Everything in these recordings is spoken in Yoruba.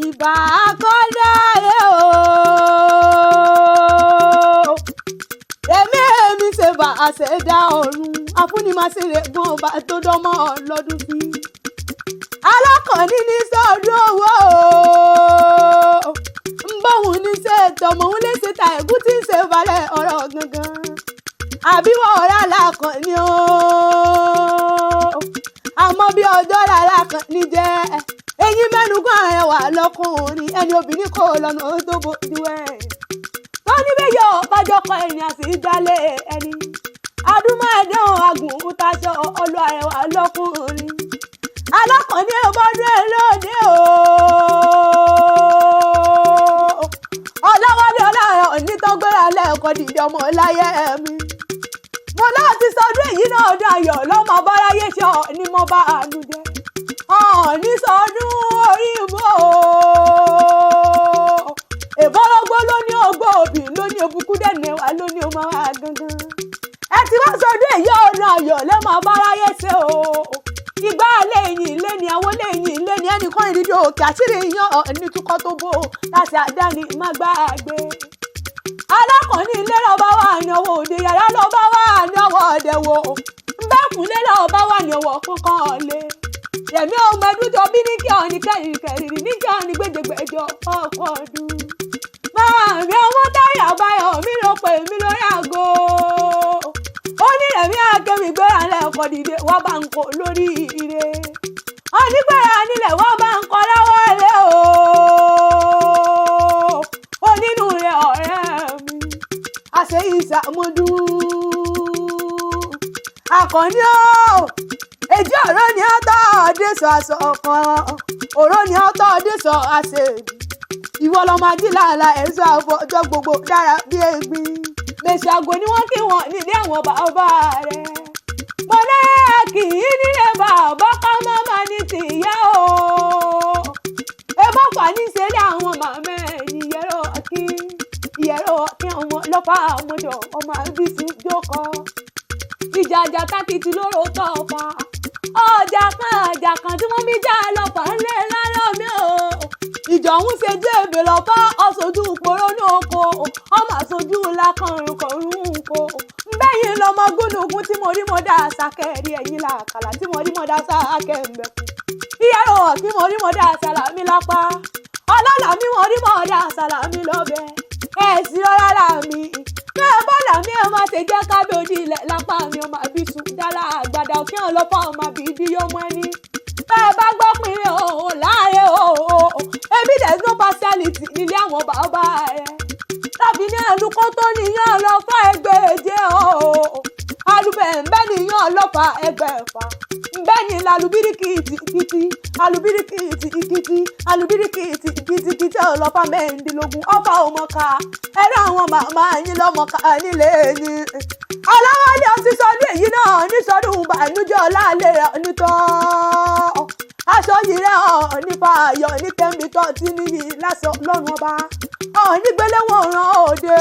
ìbà akọ́dáyé o. èmi ṣe bá àṣẹdá ọ̀run afúnimáṣeré gan ọba tó dánmọ́ lọ́dún sí. alákọ̀ọ́ní ní sọ́ọ́dún owó ń bọ̀hún ní ṣe tọmọ òun lè ṣe ta ẹ̀gún tí ń ṣe balẹ̀ ọ̀rọ̀ gangan àbíwọ̀ ọ̀rá làkànní o. àmọ́ bí ọjọ́ rárá kan ní jẹ́ eyín mẹ́nugún àrẹwà lọ́kùnrin ẹni obìnrin kò lọ́nà tó bójú ẹ̀. wọ́n ní bí yóò bájọ́ kọ ènìyàn sì gbálẹ̀ ẹni adúmọ̀ ẹ̀dán agùn taṣọ ọlọ́ àrẹwà lọ́kùnrin alákànní ọmọdún ẹ̀ lóde o. ọlọ́wọ́ bí ọlọ́run onítọ́gbéra lẹ́ẹ̀kọ́ dìde ọmọ láyé mi. mo láti sọdún èyí náà ọdún ayọ̀ lọ́mọ báráyé ṣe ni mo bá àánú jẹ́ ní sọdún orí ìbò. ìbọ́lọ́gbọ́ ló ní ọgbọ́ òbí ló ní òbúkú dẹ̀nẹ̀wá ló ní ọmọ wa gangan. ẹ ti wá sọdún èyí ọdún ayọ̀ lọ́mọ báráyé ṣe o. ìgbà lẹ́yìn ilé ni àwọn lẹ́yìn ilé ni ẹnìkan ìdíje òkè àṣírí yan ní túkọ́ tó bò láti àdáni má gbàgbé. alákọ̀ọ́ní ilé lọ́ba wà ní ọwọ́ òde yàrá lọ́ba wà ní ọwọ́ ọ̀dẹ̀wò ńbẹ́kùnlé lọ́ba wà ní ọwọ́ kankan ọ̀lẹ́. èmi ò mẹ́dún tó bí ní kí ọ̀nì kẹrìnkẹrìnrì ní kí ọ̀nì gbẹdẹgbẹjọ ọkọ̀ ọdún. máàmí ọmọ táyà báyọ̀ mi ló pè mí lórí àgọ́. ó ní rẹ̀mí akẹ́mi gbéra lẹ́ẹ̀kọ́ dìde wọ́n bá ń kó lórí ire. onígbéra nílẹ̀ wọ́n bá ń kọ́ láwọ́ ilé o. onínú rẹ̀ ọ̀rẹ́ mi àṣẹ ìsàmúdùn. àkànní o èjì ọ̀rọ̀ ni ó tọ́ ọdẹ sọ aṣọ kan ọ̀rọ̀ ni ó tọ́ ọdẹ sọ àṣẹ ìwọ lọmọ ajílàlà ẹ̀ṣọ́ àfọjọ́ gbogbo dára bí egbin. mèsì àgò ni wọ́n kí wọ́n nílé àwọn bàbá rẹ̀. mo lẹ́yà kì í nílé bàbá ká mọ́mọ́ ní tìyá o. ebó pa ní sẹ́lẹ̀ àwọn màmá ẹ̀yìn ìyẹ̀rọ kí ọmọ lọ́pàá àmọ́dọ̀ ọmọ àbísí jókòó. ìjà àjàkátìtì lóró tọ́pa ọjà kan tí wọ́n bí já lọ́pàá ńlẹ̀ lárọ́ mi o. ìjà òun ṣe jẹ́ èbè lọ́pàá ọ̀ṣojú pòrò ní oko ọmọ àṣojú lákàrùnkọ̀rùn ńkọ. bẹ́yìn lọmọ gúnùgún tí mo rí mo dá sákẹ́rì ẹ̀yìn làkàlà tí mo rí mo dá sákẹ́ mbẹ̀kú. ìyàrá kí mo rí mo dá sàlámì lápá ọlọ́lá mi mo rí mo dá sàlámì lọ́bẹ̀ ẹ̀sìn ọ̀rá mi bẹ́ẹ̀ bọ́lá mi ẹ̀ máa ṣe jẹ́ kábíyèsí ilẹ̀ lápá mi ọmọ àbí sùn dálá àgbàdà òkè ọlọ́pàá ọmọ àbí ìdíyọmọ ẹni. bẹ́ẹ̀ bá gbọ́ pé o láàárẹ̀ o ebi there is no partiality nílé àwọn bàbá rẹ̀. tàbí ní ẹnukọ́ tó níyàn ọlọ́pàá ẹgbẹ̀je o alùbẹ̀ǹbẹ̀ níyàn ọlọ́pàá ẹgbẹ̀fà ńbẹ́ ni alùbíríkìtì ìkìtì alùbíríkìtì ìkìtì alùbíríkìtì ìkìtì ọlọ́pàá mẹ́rìndínlógún ọba òmọ̀ká ẹ̀rọ àwọn màmá yín lọ́mọ̀ká nílé yín. aláwọ̀lẹ̀ ọtí sọdún èyí náà nísọdún bànújẹ́ ọ̀làlẹ̀ rẹ̀ nítọ́ aṣọ yìí rẹ̀ nípa ayọ̀ ní kẹ́mi tó ti níyì lásọ lọ́rùn ọba nígbéléwọ̀n ràn òde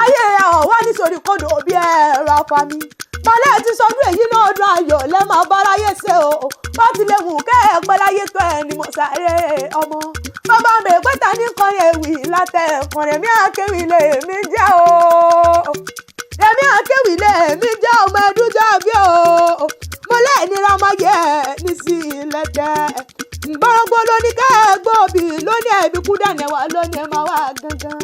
ayé rẹ̀ wá nítorí kódò bí ẹ̀rọ afami. Mọ̀lẹ́ ti sọdún èyí náà dún ayọ̀ lẹ́mọ̀ báráyé ṣe o. Bá ti lè wù kẹ́ ẹ̀ pẹ́ láyé tó ẹ̀ ni mo sáré ọmọ. Bàbá mi pẹ́ta ní kọrin ewì látẹ̀ ẹ̀kọ́rẹ́ mi àkéwì lè mi jẹ́ o. Rẹ̀mí àkéwì lè mi jẹ́ ọmọ ẹdúnjọ́ bí o. Mọ̀lẹ́ ìnira máa yẹ ní sí ilẹ̀ tẹ̀. Gbọ́ngbọ́n lóní kẹ́ ẹ̀ gbòòbí lóní ẹ̀bí kúdà nẹ̀wà lóní ẹ̀ máa wà gangan.